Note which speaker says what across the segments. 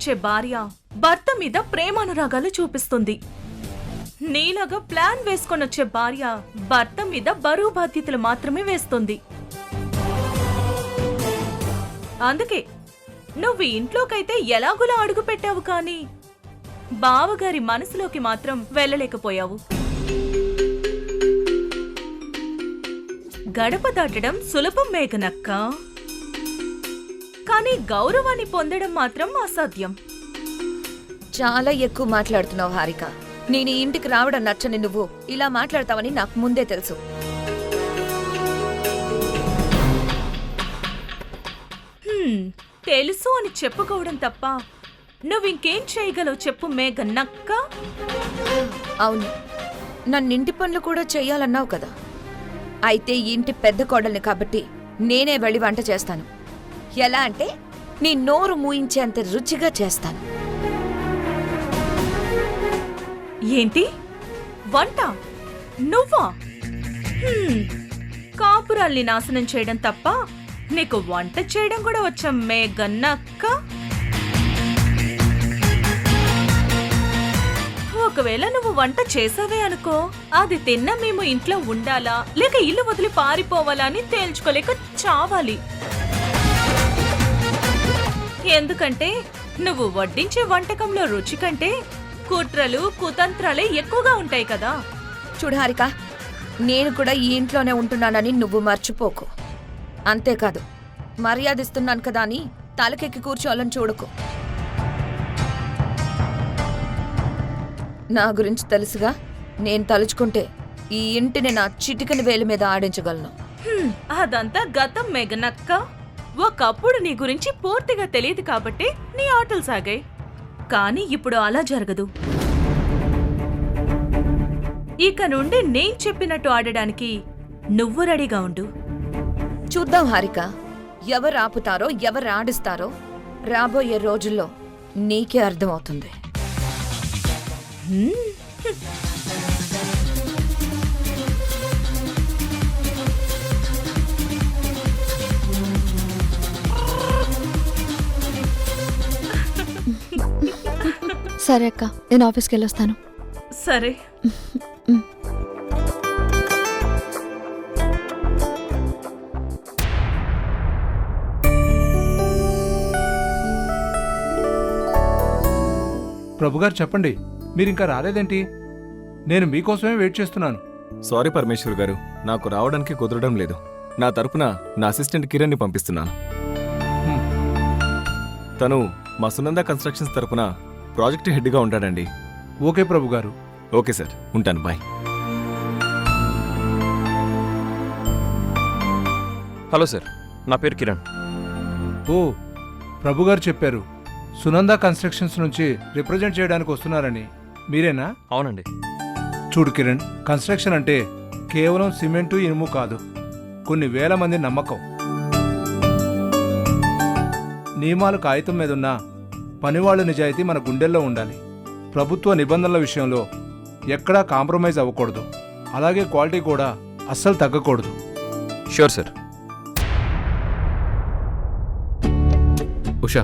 Speaker 1: వచ్చే భార్య భర్త మీద ప్రేమానురాగాలు చూపిస్తుంది. నీలాగా ప్లాన్ వేసుకొనొచ్చే భార్య భర్త మీద బరువు బాధ్యతలు మాత్రమే వేస్తుంది. అందుకే నువ్వు ఇంట్లోకైతే ఎలాగులా అడుగు పెట్టావు, కానీ బావగారి మనసులోకి మాత్రం వెళ్ళలేకపోయావు. గడప దాటడం సులభం మేఘనక్క, కానీ గౌరవాన్ని పొందడం మాత్రం అసాధ్యం.
Speaker 2: చాలా ఎక్కువ మాట్లాడుతున్నావు హారిక. నేను ఈ ఇంటికి రావడం నచ్చని నువ్వు ఇలా మాట్లాడతావని నాకు ముందే తెలుసు.
Speaker 1: తెలుసు అని చెప్పుకోవడం తప్ప నువ్వింకేం చేయగలవు చెప్పు మేఘనక్క.
Speaker 2: అవును, నన్నింటి పనులు కూడా చెయ్యాలన్నావు కదా. అయితే ఈ ఇంటి పెద్ద కోడల్ని కాబట్టి నేనే వెళ్ళి వంట చేస్తాను. ఎలా అంటే నీ నోరు మూయించేంత రుచిగా చేస్తాను.
Speaker 1: ఏంటి వంట? నువ్వా? కాపురాల్ని నాశనం చేయడం తప్ప నీకు వంట చేయడం కూడా వచ్చా మేఘనక్క? ఒకవేళ నువ్వు వంట చేసావే అనుకో, అది తిన్న మేము ఇంట్లో ఉండాలా లేక ఇల్లు వదిలి పారిపోవాలా అని తేల్చుకోలేక చావాలి. ఎందుకంటే నువ్వు వడ్డించే వంటకంలో రుచి కంటే కుట్రలు కుతంత్రాలే ఎక్కువగా ఉంటాయి కదా.
Speaker 2: చూడు హారిక, నేను కూడా ఈ ఇంట్లోనే ఉంటున్నానని నువ్వు మర్చిపోకు. అంతేకాదు, మర్యాదిస్తున్నాను కదా అని తలకెక్కి కూర్చోవాలని చూడకు. నా గురించి తెలుసుగా, నేను తలుచుకుంటే ఈ ఇంటిని నా చిటికని వేలు మీద ఆడించగలను.
Speaker 1: అదంతా గతం మేఘనక్క. ఒకప్పుడు నీ గురించి పూర్తిగా తెలియదు కాబట్టి నీ ఆటలు సాగాయి, కానీ ఇప్పుడు అలా జరగదు. ఇక నుండి నేను చెప్పినట్టు ఆడడానికి నువ్వు రెడీగా ఉండు.
Speaker 2: చూద్దాం హారిక, ఎవరు ఆపుతారో ఎవరు ఆడిస్తారో రాబోయే రోజుల్లో నీకే అర్థమవుతుంది.
Speaker 3: సరే అక్క, నేను ఆఫీస్కి వెళ్ళొస్తాను.
Speaker 1: సరే.
Speaker 4: ప్రభుగారు చెప్పండి, మీరింకా రాలేదేంటి? నేను మీకోసమే వెయిట్ చేస్తున్నాను.
Speaker 5: సారీ పరమేశ్వర్ గారు, నాకు రావడానికి కుదరడం లేదు. నా తరపున నా అసిస్టెంట్ కిరణ్ని పంపిస్తున్నాను. తను మా సునంద కన్స్ట్రక్షన్స్ తరపున ప్రాజెక్ట్ హెడ్గా ఉంటాడండి.
Speaker 4: ఓకే ప్రభుగారు.
Speaker 5: ఓకే సార్, ఉంటాను. బాయ్.
Speaker 6: హలో సార్, నా పేరు కిరణ్.
Speaker 4: ఓ, ప్రభుగారు చెప్పారు సునంద కన్స్ట్రక్షన్స్ నుంచి రిప్రజెంట్ చేయడానికి వస్తున్నారని. మీరేనా?
Speaker 6: అవునండి.
Speaker 4: చూడు కిరణ్, కన్స్ట్రక్షన్ అంటే కేవలం సిమెంటు ఇనుము కాదు, కొన్ని వేల మంది నమ్మకం. నియమాలు కాగితం మీద ఉన్నా పనివాళ్ల నిజాయితీ మన గుండెల్లో ఉండాలి. ప్రభుత్వ నిబంధనల విషయంలో ఎక్కడా కాంప్రమైజ్ అవ్వకూడదు. అలాగే క్వాలిటీ కూడా అస్సలు తగ్గకూడదు.
Speaker 6: Sure sir. ఉషా,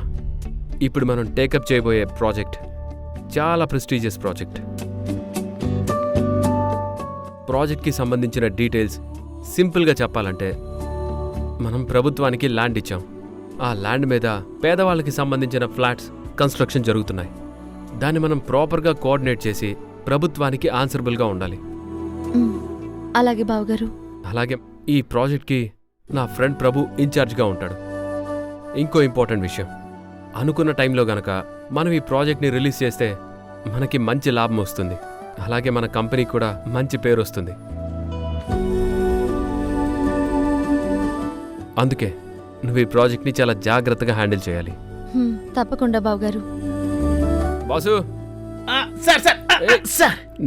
Speaker 6: ఇప్పుడు మనం టేకప్ చేయబోయే ప్రాజెక్ట్ చాలా ప్రెస్టీజియస్ ప్రాజెక్ట్. ప్రాజెక్ట్కి సంబంధించిన డీటెయిల్స్ సింపుల్గా చెప్పాలంటే, మనం ప్రభుత్వానికి ల్యాండ్ ఇచ్చాం. ఆ ల్యాండ్ మీద పేదవాళ్ళకి సంబంధించిన ఫ్లాట్స్ కన్స్ట్రక్షన్ జరుగుతున్నాయి. దాన్ని మనం ప్రాపర్గా కోఆర్డినేట్ చేసి ప్రభుత్వానికి ఆన్సరబుల్గా ఉండాలి.
Speaker 3: అలాగే బావగారు.
Speaker 6: అలాగే ఈ ప్రాజెక్ట్కి నా ఫ్రెండ్ ప్రభు ఇన్ఛార్జ్గా ఉంటాడు. ఇంకో ఇంపార్టెంట్ విషయం, అనుకున్న టైంలో గనక మనం ఈ ప్రాజెక్ట్ని రిలీజ్ చేస్తే మనకి మంచి లాభం వస్తుంది. అలాగే మన కంపెనీకి కూడా మంచి పేరు వస్తుంది. అందుకే నువ్వు ఈ ప్రాజెక్ట్ని చాలా జాగ్రత్తగా హ్యాండిల్ చేయాలి.
Speaker 3: తప్పకుండా బావగారు.
Speaker 6: బాసు,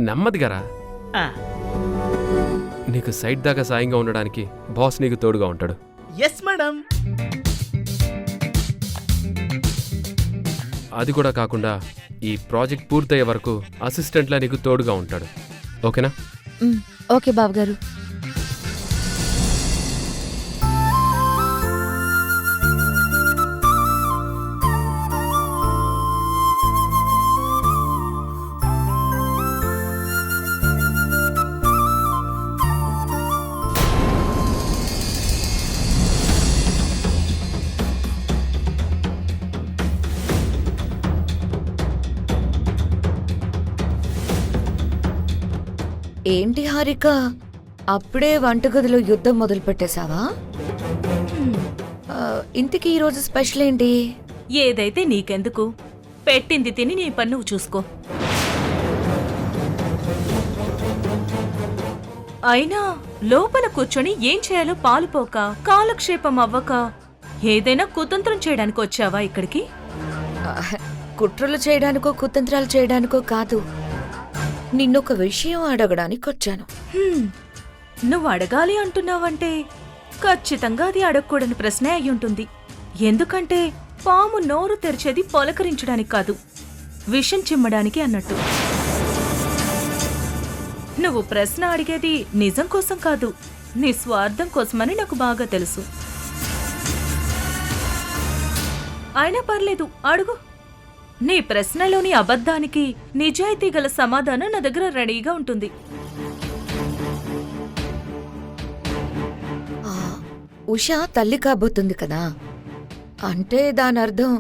Speaker 6: నెమ్మదిగారా. నీకు సైట్ దాకా సాయంగా ఉండడానికి బాస్ నీకు తోడుగా ఉంటాడు.
Speaker 7: Yes madam.
Speaker 6: అది కూడా కాకుండా ఈ ప్రాజెక్ట్ పూర్తయ్యే వరకు అసిస్టెంట్లా నీకు తోడుగా ఉంటాడు. ఓకేనా?
Speaker 3: ఓకే బావగారు.
Speaker 2: ఏంటి హారిక, అప్పుడే వంటగదిలో యుద్ధం మొదలు పెట్టేశావా? ఇంతకీ ఈరోజు స్పెషల్ ఏంటి?
Speaker 1: ఏదైతే నీకెందుకు, పెట్టింది తిని నీ పని నువ్వు చూసుకో. అయినా లోపల కూర్చొని ఏం చేయాలో పాలుపోక, కాలక్షేపం అవ్వక ఏదైనా కుతంత్రం చేయడానికి వచ్చావా ఇక్కడికి?
Speaker 2: ఆ, కుట్రలు చేయడానికో కుతంత్రాలు చేయడానికో కాదు, నిన్నొక విషయం అడగడానికి వచ్చాను.
Speaker 1: నువ్వు అడగాలి అంటున్నావంటే ఖచ్చితంగా అది అడగకూడని ప్రశ్నే అయ్యుంటుంది. ఎందుకంటే పాము నోరు తెరిచేది పొలకరించడానికి కాదు, విషం చిమ్మడానికి అన్నట్టు. నువ్వు ప్రశ్న అడిగేది నిజం కోసం కాదు, నీ స్వార్థం కోసమని నాకు బాగా తెలుసు. అయినా పర్లేదు, అడుగు. నీ ప్రశ్నలోని అబద్ధానికి నిజాయితీ గల సమాధానం నా దగ్గర రెడీగా ఉంటుంది.
Speaker 2: ఉషా తల్లి కాబోతుంది కదా, అంటే దాని అర్థం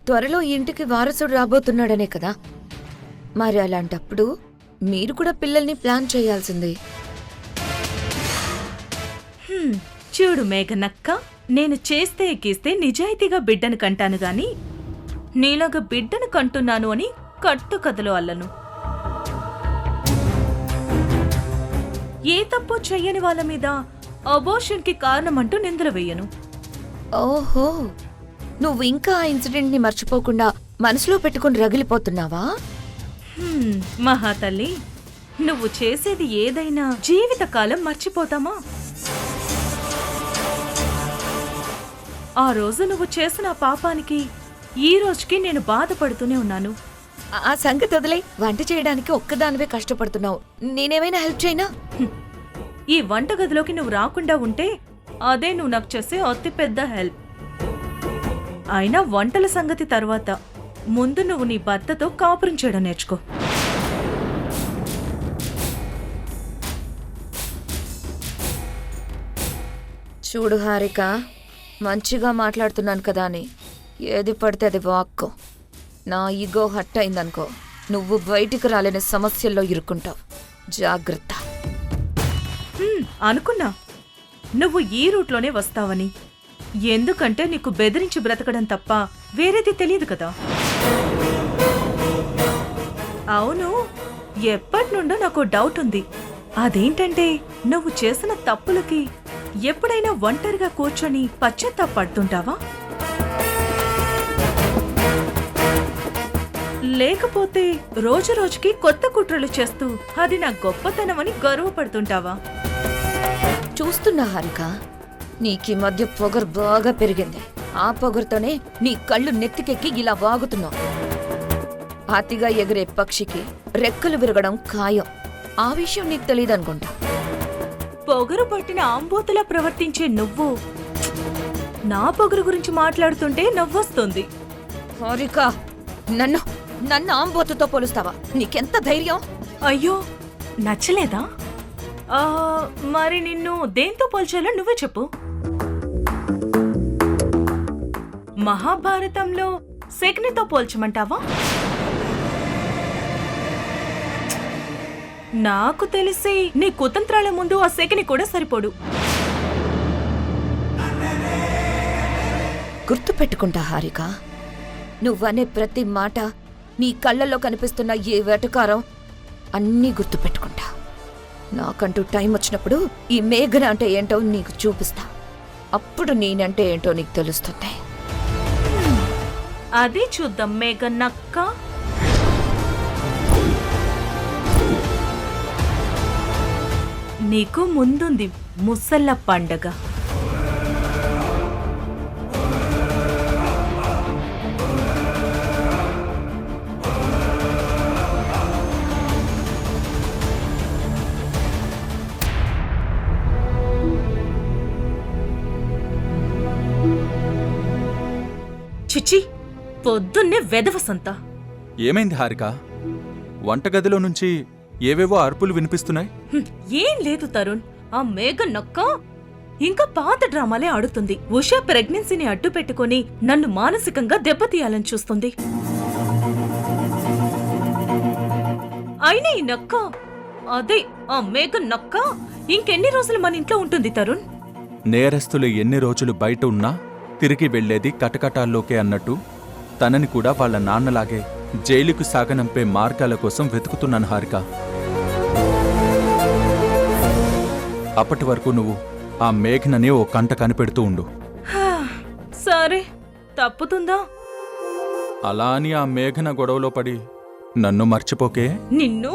Speaker 2: త్వరలో ఇంటికి వారసుడు రాబోతున్నాడనే కదా. మరి అలాంటప్పుడు మీరు కూడా పిల్లల్ని ప్లాన్ చేయాల్సిందే.
Speaker 1: చూడు మేఘనక్క, నేను చేస్తే ఎక్కిస్తే నిజాయితీగా బిడ్డను కంటాను గాని నీలాగా బిడ్డను కంటున్నాను అని కట్టుకథలో అల్లను. ఏ తప్పు చెయ్యని వాళ్ళ మీద అబోర్షన్కి కారణమంటూ నిందలు వేయను.
Speaker 2: ఓహో, నువ్వు ఇంకా ఆ ఇన్సిడెంట్ ని మర్చిపోకుండా మనసులో పెట్టుకుని రగిలిపోతున్నావా?
Speaker 1: మహాతల్లి, నువ్వు చేసేది ఏదైనా జీవితకాలం మర్చిపోతామా? ఆ రోజు నువ్వు చేసిన పాపానికి ఈ రోజుకి నేను బాధపడుతూనే ఉన్నాను.
Speaker 2: ఆ సంగతి వదిలే, వంట చేయడానికి ఒక్కదానివే కష్టపడుతున్నావు, నేనేమైనా హెల్ప్ చేయనా?
Speaker 1: ఈ వంటగదిలోకి నువ్వు రాకుండా ఉంటే అదే నువ్వు నాకు చేసే అతి పెద్ద హెల్ప్. అయినా వంటల సంగతి తర్వాత, ముందు నువ్వు నీ భర్తతో కాపురం చేయడం నేర్చుకో.
Speaker 2: చూడు హారిక, మంచిగా మాట్లాడుతున్నాను కదా అని ఏది పడితే అది వాక్కో. నా ఈగో హట్ అయిందనుకో, నువ్వు బయటికి రాలేని సమస్యల్లో ఇరుక్కుంటావు. జాగ్రత్త.
Speaker 1: అనుకున్నా నువ్వు ఈ రూట్లోనే వస్తావని. ఎందుకంటే నీకు బెదిరించి బ్రతకడం తప్ప వేరేది తెలియదు కదా. అవును, ఎప్పటి నుండో నాకు డౌట్ ఉంది. అదేంటంటే నువ్వు చేసిన తప్పులకి ఎప్పుడైనా ఒంటరిగా కూర్చొని పశ్చాత్తాపడుతుంటావా? లేకపోతే రోజు రోజుకి కొత్త కుట్రలు చేస్తూ అది నా గొప్పతనమని గర్వపడుతుంటావా?
Speaker 2: చూస్తున్నా హారిక, నీకీ మధ్య పొగరు బాగా పెరిగింది. ఆ పొగరుతోనే నీ కళ్ళు నెత్తికెక్కి ఇలా వాగుతున్నావు. అతిగా ఎగిరే పక్షికి రెక్కలు విరగడం ఖాయం. ఆ విషయం నీకు తెలియదనుకుంటా.
Speaker 1: పొగరు పట్టిన ఆంబోతులా ప్రవర్తించే నువ్వు నా పొగరు గురించి మాట్లాడుతుంటే నవ్వొస్తుంది.
Speaker 2: హారిక, నన్ను నన్ను ఆంబోతుతో పోలుస్తావా? నీకెంత ధైర్యం?
Speaker 1: అయ్యో, నచ్చలేదా? మరి నిన్ను దేంతో పోల్చాలో నువ్వే చెప్పు. మహాభారతంలో శకునితో పోల్చమంటావా? నాకు తెలిసి నీ కుతంత్రాల ముందు ఆ శకుని కూడా సరిపోడు.
Speaker 2: గుర్తుపెట్టుకుంటా హారిక, నువ్వనే ప్రతి మాట, నీ కళ్ళల్లో కనిపిస్తున్న ఏ వెటకారం అన్నీ గుర్తుపెట్టుకుంటా. నాకంటూ టైం వచ్చినప్పుడు ఈ మేఘన అంటే ఏంటో నీకు చూపిస్తా. అప్పుడు నేనంటే ఏంటో నీకు తెలుస్తుంది.
Speaker 1: అదే చూద్దాం మేఘనక్క. నీకు ముందుంది ముసళ్ళ పండగ. చిచి, పొద్దున్నే వెధవసంత.
Speaker 7: ఏమైంది హారిక? వంటగదిలో నుంచి ఏవేవో అరుపులు వినిపిస్తున్నాయి.
Speaker 1: ఏం లేదు తరుణ్, ఆ మేఘనక్క ఇంకా పాత డ్రామాలే ఆడుతుంది. ఉషా ప్రెగ్నెన్సీని అడ్డు పెట్టుకుని నన్ను మానసికంగా దెబ్బతీయాలని చూస్తుంది. అయినా ఈ నక్క అదే ఆ మేఘ నక్క ఇంకెన్ని రోజులు మన ఇంట్లో ఉంటుంది తరుణ్?
Speaker 7: నేరస్తులు ఎన్ని రోజులు బయట ఉన్నా తిరిగి వెళ్లేది కటకటాల్లోకే అన్నట్టు తనని కూడా వాళ్ళ నాన్నలాగే జైలుకు సాగనంపే మార్గాల కోసం వెతుకుతున్నాను హారిక. అప్పటి వరకు నువ్వు ఆ మేఘనని ఓ కంట కనిపెడుతూ ఉండు.
Speaker 1: సరే, తప్పుతుందా?
Speaker 7: అలా అని ఆ మేఘన గొడవలో పడి నన్ను మర్చిపోకే.
Speaker 1: నిన్ను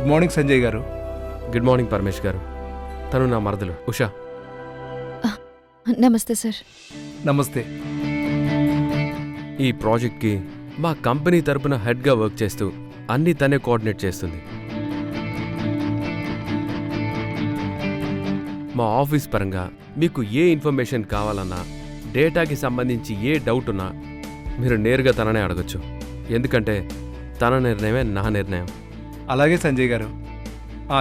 Speaker 4: గుడ్ మార్నింగ్ సంజయ్ గారు.
Speaker 6: గుడ్ మార్నింగ్ పరమేష్ గారు. తను నా మరదలు ఉషా.
Speaker 3: నమస్తే సార్.
Speaker 4: నమస్తే.
Speaker 6: ఈ ప్రాజెక్ట్కి మా కంపెనీ తరపున హెడ్గా వర్క్ చేస్తూ అన్నీ తనే కోఆర్డినేట్ చేస్తుంది. మా ఆఫీస్ పరంగా మీకు ఏ ఇన్ఫర్మేషన్ కావాలన్నా, డేటాకి సంబంధించి ఏ డౌట్ ఉన్నా మీరు నేరుగా తననే అడగచ్చు. ఎందుకంటే తన నిర్ణయమే నా నిర్ణయం.
Speaker 4: అలాగే సంజయ్ గారు.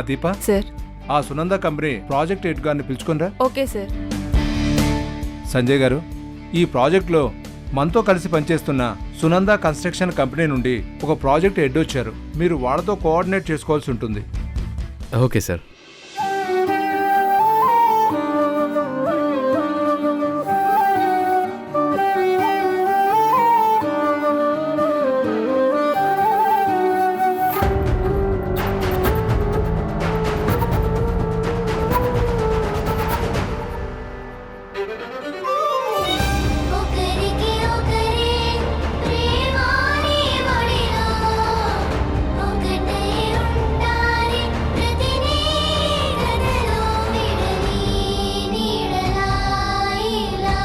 Speaker 4: దీప,
Speaker 8: సార్.
Speaker 4: ఆ సునంద కంపెనీ ప్రాజెక్ట్ హెడ్ గారిని పిలుచుకునిరా.
Speaker 8: Okay sir.
Speaker 4: సంజయ్ గారు, ఈ ప్రాజెక్ట్లో మనతో కలిసి పనిచేస్తున్న సునంద కన్స్ట్రక్షన్ కంపెనీ నుండి ఒక ప్రాజెక్ట్ హెడ్ వచ్చారు. మీరు వాళ్ళతో కోఆర్డినేట్ చేసుకోవాల్సి ఉంటుంది.
Speaker 6: Okay sir.
Speaker 9: ఒకరికి ఒకరే ప్రేమాని ఒడిలో ఒకటై ఉంటారి ప్రతినీ కథలో విడని నీడలా ఇలా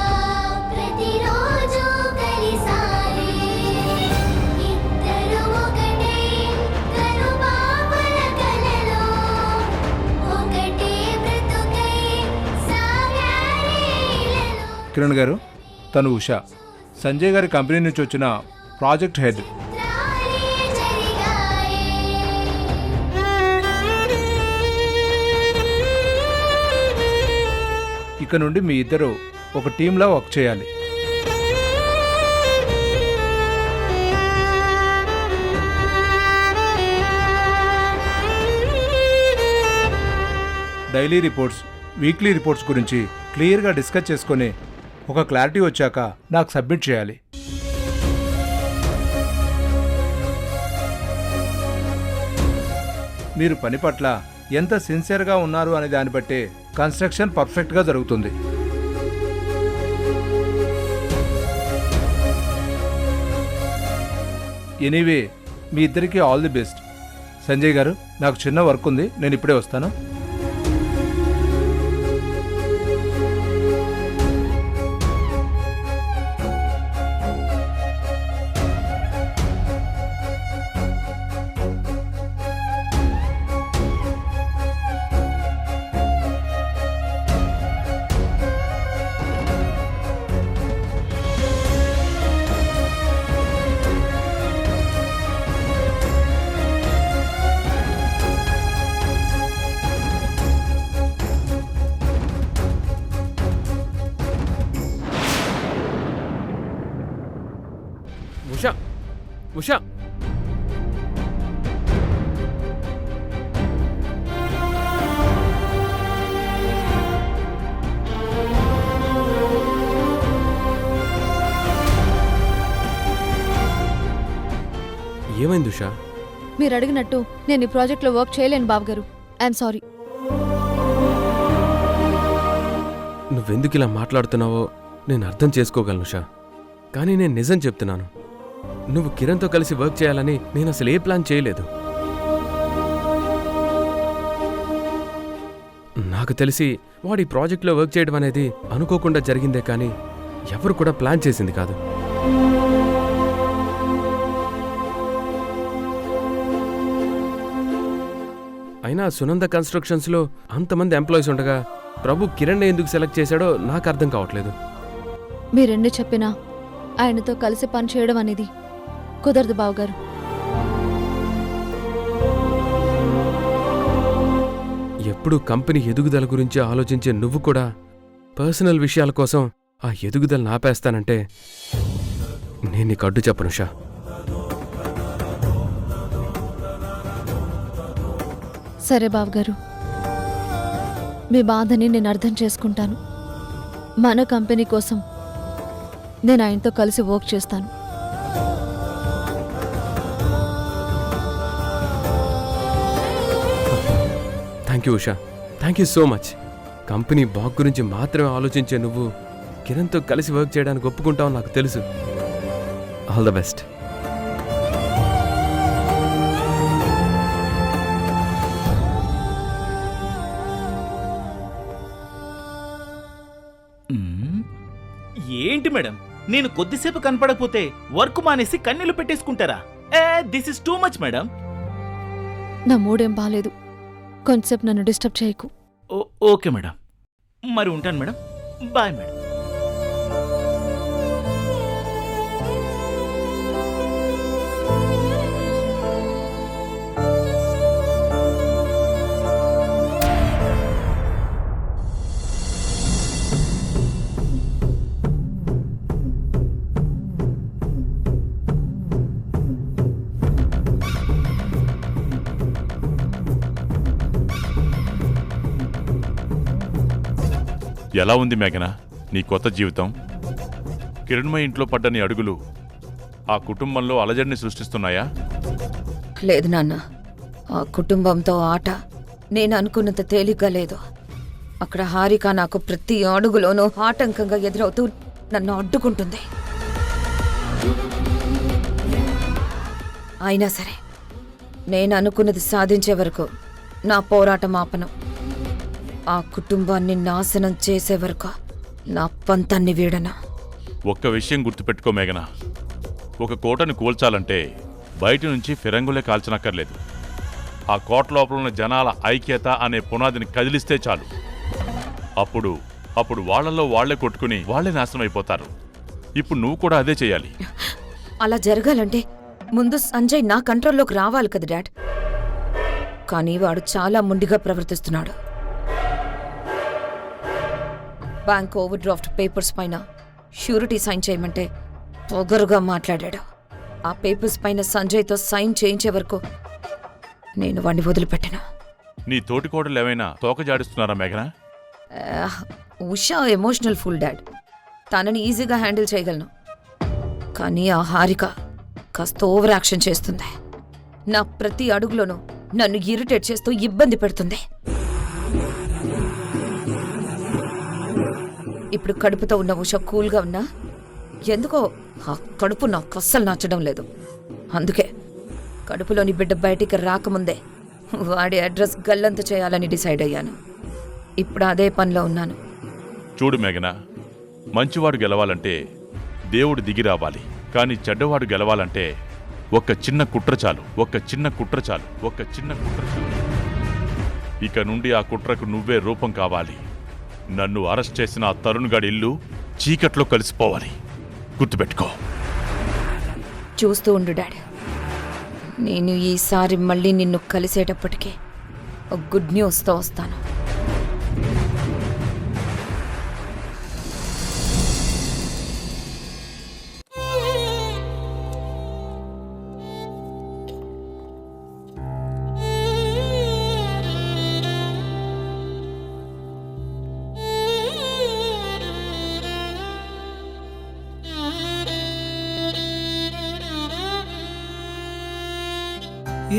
Speaker 9: ప్రతిరోజు కలిసారి ఇద్దరు ఒకటే కనుపాపల కలలో ఒకటే బ్రతుకై సాగారి ఇలలో.
Speaker 4: కిరణ్ గారు, తను ఉషా, సంజయ్ గారి కంపెనీ నుంచి వచ్చిన ప్రాజెక్ట్ హెడ్. ఇక నుండి మీ ఇద్దరు ఒక టీంలా వర్క్ చేయాలి. డైలీ రిపోర్ట్స్, వీక్లీ రిపోర్ట్స్ గురించి క్లియర్గా డిస్కస్ చేసుకొని ఒక క్లారిటీ వచ్చాక నాకు సబ్మిట్ చేయాలి. మీరు పని పట్ల ఎంత సిన్సియర్గా ఉన్నారు అనే దాన్ని బట్టే కన్స్ట్రక్షన్ పర్ఫెక్ట్గా జరుగుతుంది. ఎనీవే, మీ ఇద్దరికీ ఆల్ ది బెస్ట్. సంజయ్ గారు, నాకు చిన్న వర్క్ ఉంది, నేను ఇప్పుడే వస్తాను.
Speaker 6: ఉషా, ఉషా, ఏమైంది ఉషా?
Speaker 3: మీరు అడిగినట్టు నేను ఈ ప్రాజెక్ట్లో వర్క్ చేయలేను బావగారు. I'm sorry.
Speaker 6: నువ్వెందుకు ఇలా మాట్లాడుతున్నావో నేను అర్థం చేసుకోగలను ఉషా. కానీ నేను నిజం చెప్తున్నాను, నువ్వు కిరణ్తో కలిసి వర్క్ చేయాలని నేను అసలు ఏ ప్లాన్ చేయలేదు. నా నాకు తెలిసి వాడి ప్రాజెక్ట్లో వర్క్ చేయడం అనేది అనుకోకుండా జరిగిందే కానీ ఎవరు కూడా ప్లాన్ చేసింది కాదు. అయినా సునంద కన్స్ట్రక్షన్స్లో అంతమంది ఎంప్లాయీస్ ఉండగా ప్రభు కిరణ్ ఎందుకు సెలెక్ట్ చేశాడో నాకు అర్థం కావట్లేదు.
Speaker 3: మీరెన్ని చెప్పినా ఆయనతో కలిసి పని చేయడం అనేది కుదరదు బావగారు.
Speaker 6: ఎప్పుడు కంపెనీ ఎదుగుదల గురించి ఆలోచించే నువ్వు కూడా పర్సనల్ విషయాల కోసం ఆ ఎదుగుదలను ఆపేస్తానంటే నేను నీకు అడ్డు చెప్పను షా.
Speaker 3: సరే బావగారు, మీ బాధని నేను అర్థం చేసుకుంటాను. మన కంపెనీ కోసం నేను ఆయనతో కలిసి వర్క్ చేస్తాను.
Speaker 6: Thank you Usha, thank you so much. Company బాగ్ గురించి మాత్రమే ఆలోచించే నువ్వు కిరణ్తో కలిసి వర్క్ చేయడానికి ఒప్పుకుంటావు నాకు తెలుసు. All the best.
Speaker 8: ఏంటి మేడం, నేను కొద్దిసేపు కనపడకపోతే వర్క్ మానేసి కన్నీళ్లు పెట్టేసుకుంటారా? This is too much madam.
Speaker 3: నా మూడేం బాలేదు, కొంచెంసేపు నన్ను డిస్టర్బ్ చేయకు.
Speaker 8: ఓకే మేడం, మరి ఉంటాను మేడం. Bye madam.
Speaker 10: ఎలా ఉంది మేఘన నీ కొత్త జీవితం? కిరణ్మయ ఇంట్లో పడ్డ నీ అడుగులు ఆ కుటుంబంలో అలజడిని సృష్టిస్తున్నాయా?
Speaker 2: లేదు నాన్న, ఆ కుటుంబంతో ఆట నేను అనుకున్నంత తేలిగ్గా లేదు. అక్కడ హారిక నాకు ప్రతి అడుగులోనూ ఆటంకంగా ఎదురవుతూ నన్ను అడ్డుకుంటుంది. అయినా సరే నేను అనుకున్నది సాధించే వరకు నా పోరాటం ఆపను. ఆ కుటుంబాన్ని నాశనం చేసే వరకు నా పంతాన్ని వీడను.
Speaker 10: ఒక్క విషయం గుర్తుపెట్టుకో మేఘన, ఒక కోటను కూల్చాలంటే బయట నుంచి ఫిరంగులే కాల్చనక్కర్లేదు. ఆ కోట లోపల ఉన్న జనాల ఐక్యత అనే పునాదిని కదిలిస్తే చాలు. అప్పుడు వాళ్లలో వాళ్లే కొట్టుకుని వాళ్లే నాశనం అయిపోతారు. ఇప్పుడు నువ్వు కూడా అదే చేయాలి.
Speaker 2: అలా జరగాలంటే ముందు సంజయ్ నా కంట్రోల్లోకి రావాలి కదా డాడ్. కానీ వాడు చాలా మొండిగా ప్రవర్తిస్తున్నాడు. బ్యాంక్ ఓవర్ డ్రాఫ్ట్ పేపర్స్ పైన ష్యూరిటీ సైన్ చేయమంటే పొగరుగా మాట్లాడాడు. ఆ పేపర్స్ పైన సంజయ్తో సైన్ చేయించే వరకు నేను వాడిని వదిలిపెట్టాను.
Speaker 10: నీ తోటికోడలు ఏమైనా తోక జాడిస్తున్నారా మేఘన?
Speaker 2: ఉషా ఎమోషనల్ ఫుల్ డాడ్, తనని ఈజీగా హ్యాండిల్ చేయగలను. కానీ ఆ హారిక కాస్త ఓవర్ యాక్షన్ చేస్తుంది. నా ప్రతి అడుగులోనూ నన్ను ఇరిటేట్ చేస్తూ ఇబ్బంది పెడుతుంది. ఇప్పుడు కడుపుతో ఉన్న ఉష కూల్గా ఉన్నా ఎందుకో ఆ కడుపు నాకు అస్సలు నచ్చడం లేదు. అందుకే కడుపులోని బిడ్డ బయటికి రాకముందే వాడి అడ్రస్ గల్లంత చేయాలని డిసైడ్ అయ్యాను. ఇప్పుడు అదే పనిలో ఉన్నాను.
Speaker 10: చూడు మేఘన, మంచివాడు గెలవాలంటే దేవుడు దిగి రావాలి. కానీ చెడ్డవాడు గెలవాలంటే ఒక్క చిన్న కుట్ర చాలు. ఇక నుండి ఆ కుట్రకు నువ్వే రూపం కావాలి. నన్ను అరెస్ట్ చేసిన ఆ తరుణ్ గాడి ఇల్లు చీకట్లో కలిసిపోవాలి. గుర్తుపెట్టుకో.
Speaker 2: చూస్తూ ఉండు డాడీ, నేను ఈసారి మళ్ళీ నిన్ను కలిసేటప్పటికే ఒక గుడ్ న్యూస్తో వస్తాను.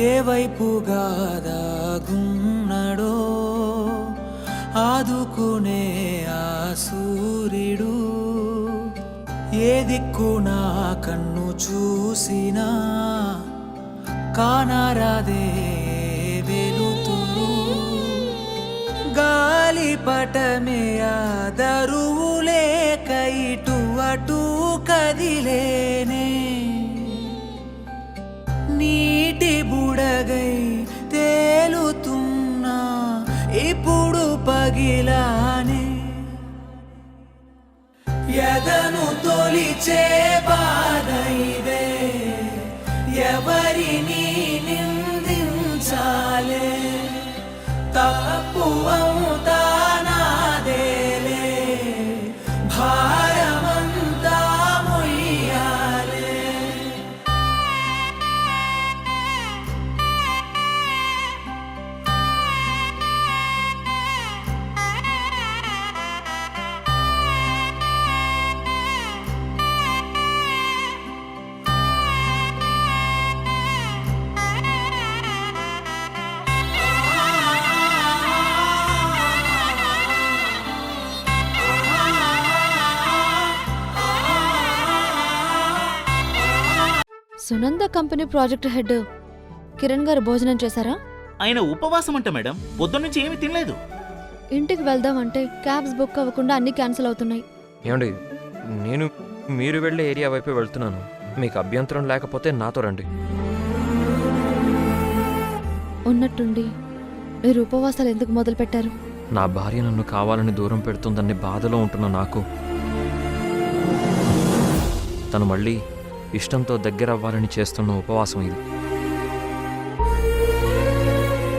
Speaker 11: ఏ వైపుగా దాగున్నాడో ఆదుకునే ఆ సూర్యుడు, ఏ దిక్కున కన్ను చూసినా కానరాదే వెలుతురు, గాలి గాలిపటమే ఆదరువులేక ఇటు అటు కదిలేనే నీటి బుడగై తేలుతున్నా ఇప్పుడు పగిలానే ఎదను తొలిచే బాధ ఇదే ఎవరిని నిందించాలే తప్పు అవుతా నాదేలే భారమంతా మొయ్యాలే
Speaker 3: Sunanda company project head Kiran గారు భోజనం చేశారా?
Speaker 8: ఆయన ఉపవాసం అంట మేడం, పొద్దున్నుంచి ఏమీ తినలేదు.
Speaker 3: ఇంటికి వెళ్దామంటే క్యాబ్స్ బుక్ అవ్వకుండా అన్ని క్యాన్సిల్ అవుతున్నాయి.
Speaker 12: ఏమండి, నేను మీరు వెళ్ళే ఏరియా వైపు వెళ్తున్నాను. మీకు అభ్యంతరం లేకపోతే నాతో రండి.
Speaker 3: ఉన్నట్టుండి మీరు ఉపవాసాలు ఎందుకు మొదలుపెట్టారు?
Speaker 12: నా భార్య నన్ను కావాలని దూరం పెడుతుందనే బాధలో ఉంటున్న నాకు తను మళ్ళీ ఇష్టంతో దగ్గరవ్వాలని చేస్తున్న ఉపవాసం ఇది.